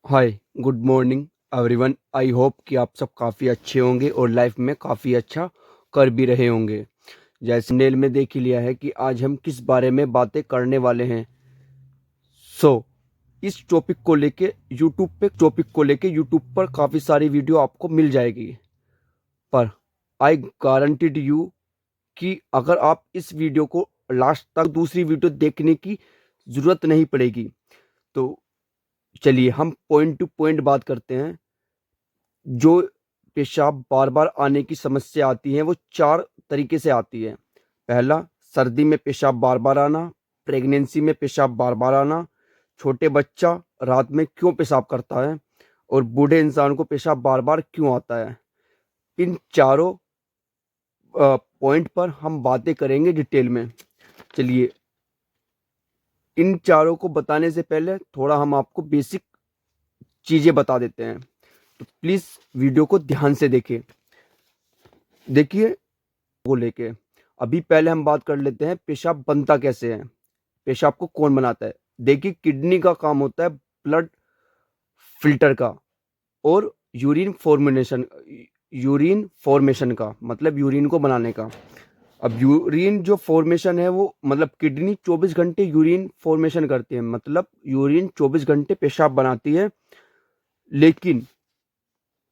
Hi, good morning everyone. I hope कि आप सब काफ़ी अच्छे होंगे और लाइफ में काफ़ी अच्छा कर भी रहे होंगे। जैसे नेल में देख ही लिया है कि आज हम किस बारे में बातें करने वाले हैं। सो इस टॉपिक को लेके यूट्यूब पर काफ़ी सारी वीडियो आपको मिल जाएगी। पर आई गारंटीड यू कि अगर आप इस वीडियो को लास्ट तक दूसरी वीडियो देखने की ज़रूरत नहीं पड़ेगी। तो चलिए हम पॉइंट टू पॉइंट बात करते हैं। जो पेशाब बार बार आने की समस्या आती है वो चार तरीके से आती है। पहला, सर्दी में पेशाब बार बार आना। प्रेगनेंसी में पेशाब बार बार आना। छोटे बच्चा रात में क्यों पेशाब करता है और बूढ़े इंसान को पेशाब बार बार क्यों आता है। इन चारों पॉइंट पर हम बातें करेंगे डिटेल में। चलिए, इन चारों को बताने से पहले थोड़ा हम आपको बेसिक चीज़ें बता देते हैं। तो प्लीज़ वीडियो को ध्यान से देखिए को लेके। अभी पहले हम बात कर लेते हैं पेशाब बनता कैसे है, पेशाब को कौन बनाता है। देखिए, किडनी का काम होता है ब्लड फिल्टर का और यूरिन फॉर्मेशन का, मतलब यूरिन को बनाने का। अब यूरिन जो फॉर्मेशन है वो मतलब किडनी 24 घंटे यूरिन फॉर्मेशन करती है, मतलब यूरिन 24 घंटे पेशाब बनाती है। लेकिन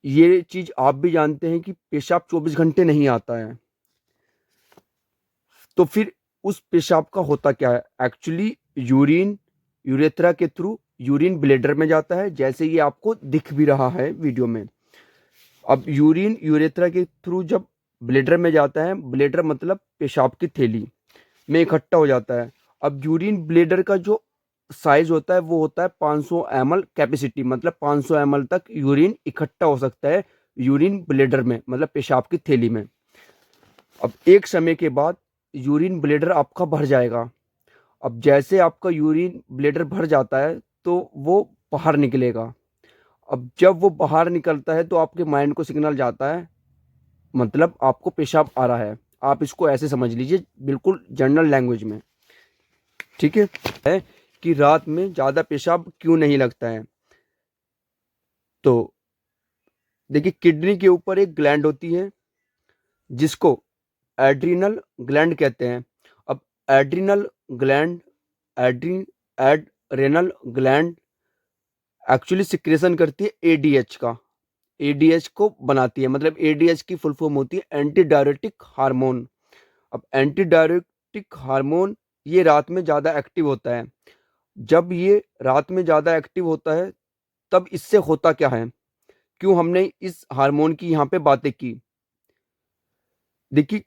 ये चीज आप भी जानते हैं कि पेशाब 24 घंटे नहीं आता है। तो फिर उस पेशाब का होता क्या है एक्चुअली। यूरिन यूरेथ्रा के थ्रू यूरिन ब्लेडर में जाता है, जैसे ये आपको दिख भी रहा है वीडियो में। अब यूरिन यूरेथ्रा के थ्रू जब ब्लेडर में जाता है, ब्लेडर मतलब पेशाब की थैली में इकट्ठा हो जाता है। अब यूरिन ब्लेडर का जो साइज होता है वो होता है 500 ml कैपेसिटी, मतलब 500 ml तक यूरिन इकट्ठा हो सकता है यूरिन ब्लेडर में, मतलब पेशाब की थैली में। अब एक समय के बाद यूरिन ब्लेडर आपका भर जाएगा। अब जैसे आपका यूरिन ब्लेडर भर जाता है तो वो बाहर निकलेगा। अब जब वो बाहर निकलता है तो आपके माइंड को सिग्नल जाता है, मतलब आपको पेशाब आ रहा है। आप इसको ऐसे समझ लीजिए, बिल्कुल जनरल लैंग्वेज में। ठीक है कि रात में ज़्यादा पेशाब क्यों नहीं लगता है। तो देखिए, किडनी के ऊपर एक ग्लैंड होती है जिसको एड्रिनल ग्लैंड कहते हैं। अब एड्रिनल ग्लैंड एड्री एड्रेनल ग्लैंड एक्चुअली सिक्रेशन करती है एडीएच का। एडीएच को बनाती है, मतलब एडीएच की फुल फॉर्म होती है एंटी डायरेटिक हार्मोन। अब एंटी डायरेटिक हार्मोन ये रात में ज़्यादा एक्टिव होता है। जब ये रात में ज़्यादा एक्टिव होता है तब इससे होता क्या है, क्यों हमने इस हार्मोन की यहाँ पे बातें की। देखिए,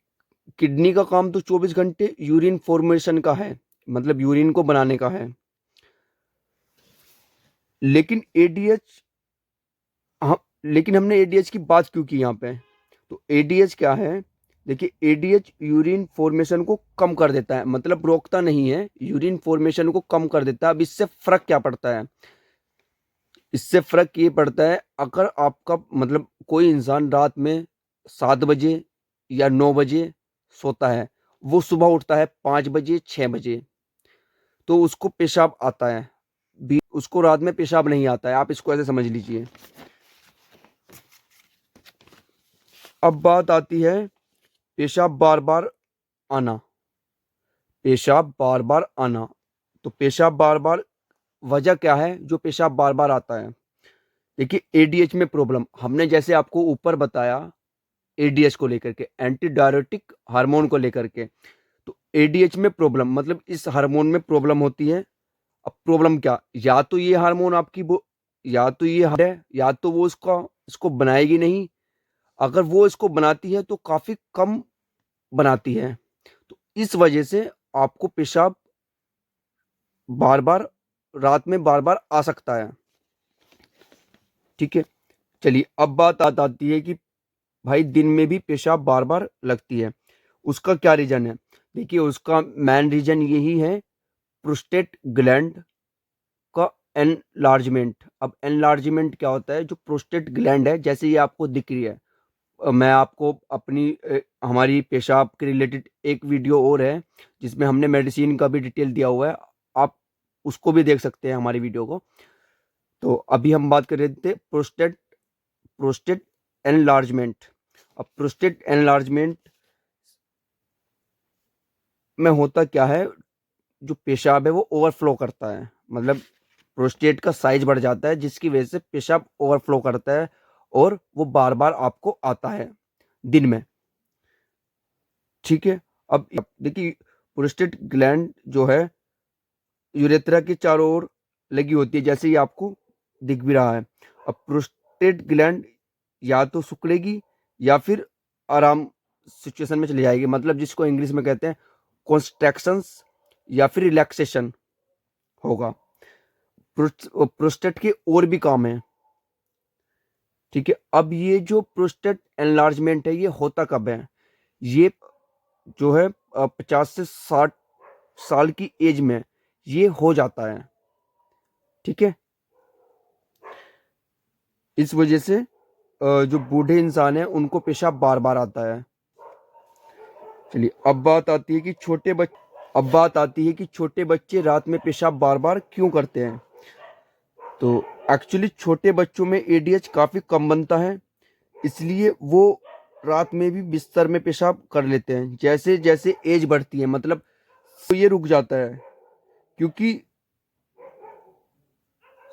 किडनी का काम तो 24 घंटे यूरिन फॉर्मेशन का है, मतलब यूरिन को बनाने का है। लेकिन एडीएच हाँ, लेकिन हमने एडीएच की बात क्यों की यहाँ पे। तो एडीएच क्या है, देखिए एडीएच यूरिन फॉर्मेशन को कम कर देता है, मतलब रोकता नहीं है, यूरिन फॉर्मेशन को कम कर देता है। अब इससे फर्क क्या पड़ता है, इससे फर्क ये पड़ता है अगर आपका मतलब कोई इंसान रात में 7 बजे या 9 बजे सोता है, वो सुबह उठता है 5 बजे 6 बजे, तो उसको पेशाब आता है भी, उसको रात में पेशाब नहीं आता है। आप इसको ऐसे समझ लीजिए। अब बात आती है पेशाब बार बार आना। पेशाब बार बार आना, तो पेशाब बार बार वजह क्या है जो पेशाब बार बार आता है। देखिए, एडीएच में प्रॉब्लम हमने जैसे आपको ऊपर बताया, एडीएच को लेकर के, एंटी डायरेटिक हार्मोन को लेकर के। तो एडीएच में प्रॉब्लम मतलब इस हार्मोन में प्रॉब्लम होती है। अब प्रॉब्लम क्या, या तो ये हार्मोन आपकी वो, या तो ये है, या तो वो इसको बनाएगी नहीं। अगर वो इसको बनाती है तो काफी कम बनाती है। तो इस वजह से आपको पेशाब बार बार रात में बार बार आ सकता है। ठीक है, चलिए अब बात आती है कि भाई दिन में भी पेशाब बार बार लगती है, उसका क्या रीजन है। देखिए, उसका मेन रीजन यही है, प्रोस्टेट ग्लैंड का एनलार्जमेंट। अब एनलार्जमेंट क्या होता है, जो प्रोस्टेट ग्लैंड है जैसे ये आपको दिख रही है। मैं आपको अपनी हमारी पेशाब के रिलेटेड एक वीडियो और है जिसमें हमने मेडिसिन का भी डिटेल दिया हुआ है, आप उसको भी देख सकते हैं हमारी वीडियो को। तो अभी हम बात कर रहे थे प्रोस्टेट एनलार्जमेंट। अब प्रोस्टेट एनलार्जमेंट में होता क्या है, जो पेशाब है वो ओवरफ्लो करता है, मतलब प्रोस्टेट का साइज बढ़ जाता है जिसकी वजह से पेशाब ओवरफ्लो करता है और वो बार बार आपको आता है दिन में। ठीक है। अब देखिए, प्रोस्टेट ग्लैंड जो है यूरेथ्रा के चारों ओर लगी होती है, जैसे ये आपको दिख भी रहा है। अब प्रोस्टेट ग्लैंड या तो सिकुड़ेगी या फिर आराम सिचुएशन में चली जाएगी, मतलब जिसको इंग्लिश में कहते हैं कॉन्स्ट्रैक्शंस या फिर रिलैक्सेशन होगा। प्रोस्टेट के और भी काम है। ठीक है। अब ये जो प्रोस्टेट एनलार्जमेंट है ये होता कब है, ये जो है 50 से 60 साल की एज में ये हो जाता है। ठीक है। इस वजह से जो बूढ़े इंसान है उनको पेशाब बार बार आता है। चलिए, अब बात आती है कि छोटे बच्चे रात में पेशाब बार बार क्यों करते हैं। तो एक्चुअली छोटे बच्चों में एडीएच काफ़ी कम बनता है, इसलिए वो रात में भी बिस्तर में पेशाब कर लेते हैं। जैसे जैसे एज बढ़ती है, मतलब तो ये रुक जाता है, क्योंकि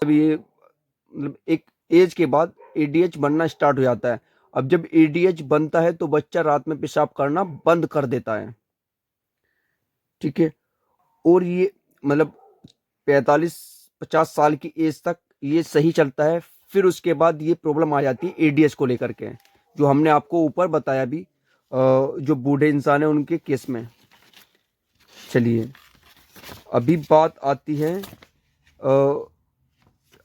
अब ये मतलब एक एज के बाद एडीएच बनना स्टार्ट हो जाता है। अब जब एडीएच बनता है तो बच्चा रात में पेशाब करना बंद कर देता है। ठीक है। और ये मतलब 45-50 साल की एज तक ये सही चलता है, फिर उसके बाद ये प्रॉब्लम आ जाती है एडीएच को लेकर के, जो हमने आपको ऊपर बताया भी, जो बूढ़े इंसान है उनके केस में। चलिए, अभी बात आती है,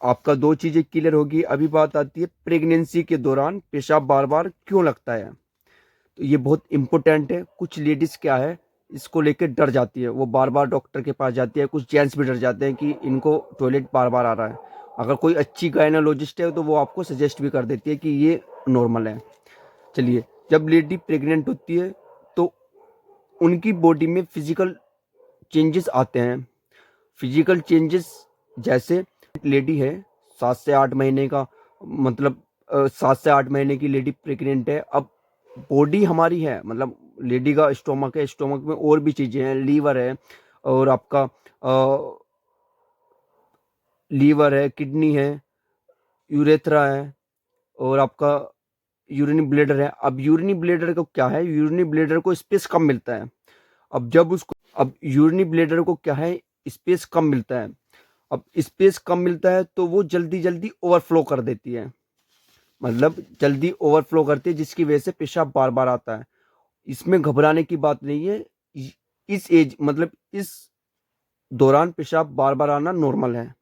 आपका दो चीज़ें क्लियर होगी। अभी बात आती है प्रेगनेंसी के दौरान पेशाब बार बार क्यों लगता है। तो ये बहुत इंपॉर्टेंट है। कुछ लेडीज़ क्या है, इसको लेकर डर जाती है, वो बार बार डॉक्टर के पास जाती है। कुछ जेंट्स भी डर जाते हैं कि इनको टॉयलेट बार बार आ रहा है। अगर कोई अच्छी गायनोलॉजिस्ट है तो वो आपको सजेस्ट भी कर देती है कि ये नॉर्मल है। चलिए, जब लेडी प्रेग्नेंट होती है तो उनकी बॉडी में फिजिकल चेंजेस आते हैं। फिजिकल चेंजेस जैसे लेडी है 7 से 8 महीने का, मतलब 7 से 8 महीने की लेडी प्रेग्नेंट है। अब बॉडी हमारी है, मतलब लेडी का स्टोमक है, स्टोमक में और भी चीज़ें हैं, लीवर है, और आपका लीवर है, किडनी है, यूरेथ्रा है, और आपका यूरिनी ब्लेडर है। अब यूरिनी ब्लेडर को क्या है, यूरिनी ब्लेडर को स्पेस कम मिलता है। अब यूरिनी ब्लेडर को क्या है, स्पेस कम मिलता है। अब स्पेस कम मिलता है तो वो जल्दी जल्दी ओवरफ्लो कर देती है, मतलब जल्दी ओवरफ्लो करती है, जिसकी वजह से पेशाब बार बार आता है। इसमें घबराने की बात नहीं है। इस एज मतलब इस दौरान पेशाब बार बार आना नॉर्मल है।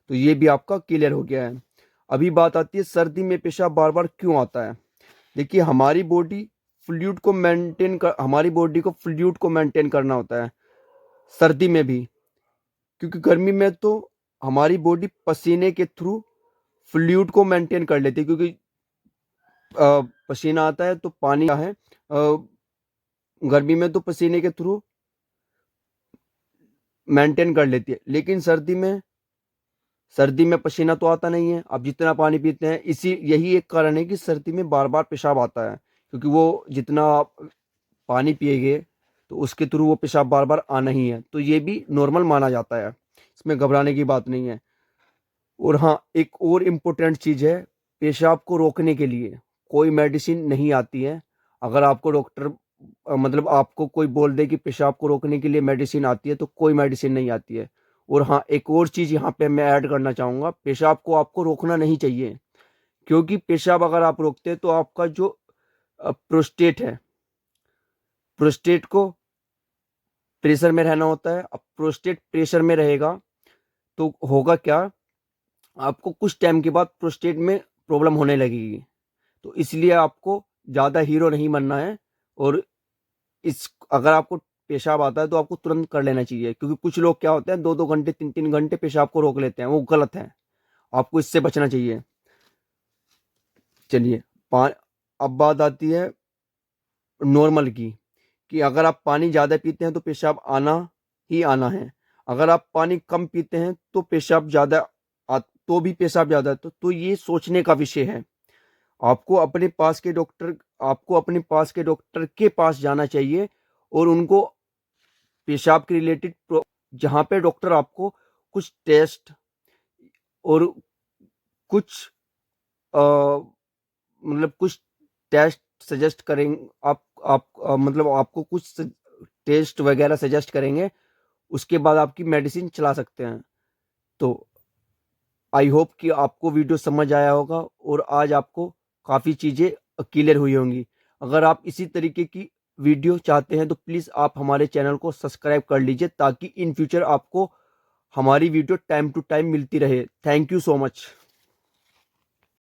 तो ये भी आपका क्लियर हो गया है। अभी बात आती है सर्दी में पेशाब बार बार क्यों आता है। देखिए, हमारी बॉडी को फ्लूइड को मेंटेन करना होता है सर्दी में भी, क्योंकि गर्मी में तो हमारी बॉडी पसीने के थ्रू फ्लूइड को मेंटेन कर लेती है, क्योंकि पसीना आता है तो पानी क्या है, गर्मी में तो पसीने के थ्रू मेंटेन कर लेती है, लेकिन सर्दी में पसीना तो आता नहीं है। अब जितना पानी पीते हैं, यही एक कारण है कि सर्दी में बार बार पेशाब आता है, क्योंकि वो जितना आप पानी पिएंगे तो उसके थ्रू वो पेशाब बार बार आना ही है। तो ये भी नॉर्मल माना जाता है, इसमें घबराने की बात नहीं है। और हाँ, एक और इम्पोर्टेंट चीज़ है, पेशाब को रोकने के लिए कोई मेडिसिन नहीं आती है। अगर आपको डॉक्टर मतलब आपको कोई बोल दे कि पेशाब को रोकने के लिए मेडिसिन आती है, तो कोई मेडिसिन नहीं आती है। और हाँ, एक और चीज़ यहाँ पे मैं ऐड करना चाहूँगा, पेशाब को आपको रोकना नहीं चाहिए, क्योंकि पेशाब अगर आप रोकते हैं तो आपका जो प्रोस्टेट है, प्रोस्टेट को प्रेशर में रहना होता है। अब प्रोस्टेट प्रेशर में रहेगा तो होगा क्या, आपको कुछ टाइम के बाद प्रोस्टेट में प्रॉब्लम होने लगेगी। तो इसलिए आपको ज़्यादा हीरो नहीं बनना है, और अगर आपको पेशाब आता है तो आपको तुरंत कर लेना चाहिए, क्योंकि कुछ लोग क्या होते हैं 2-2 घंटे 3-3 घंटे पेशाब को रोक लेते हैं, वो गलत है। आपको इससे बचना चाहिए। चलिए, अब बात आती है नॉर्मल की, कि अगर आप पानी ज़्यादा पीते हैं तो पेशाब आना ही आना है। अगर आप पानी कम पीते हैं तो तो भी पेशाब ज़्यादा है तो ये सोचने का विषय है। आपको अपने पास के डॉक्टर के पास जाना चाहिए और उनको पेशाब के रिलेटेड जहाँ पे डॉक्टर आपको कुछ टेस्ट और कुछ अ, मतलब कुछ टेस्ट सजेस्ट करेंगे। आप मतलब आपको कुछ टेस्ट वगैरह सजेस्ट करेंगे, उसके बाद आपकी मेडिसिन चला सकते हैं। तो आई होप कि आपको वीडियो समझ आया होगा और आज आपको काफ़ी चीज़ें क्लियर हुई होंगी। अगर आप इसी तरीके की वीडियो चाहते हैं तो प्लीज़ आप हमारे चैनल को सब्सक्राइब कर लीजिए ताकि इन फ्यूचर आपको हमारी वीडियो टाइम टू टाइम मिलती रहे। Thank you so much.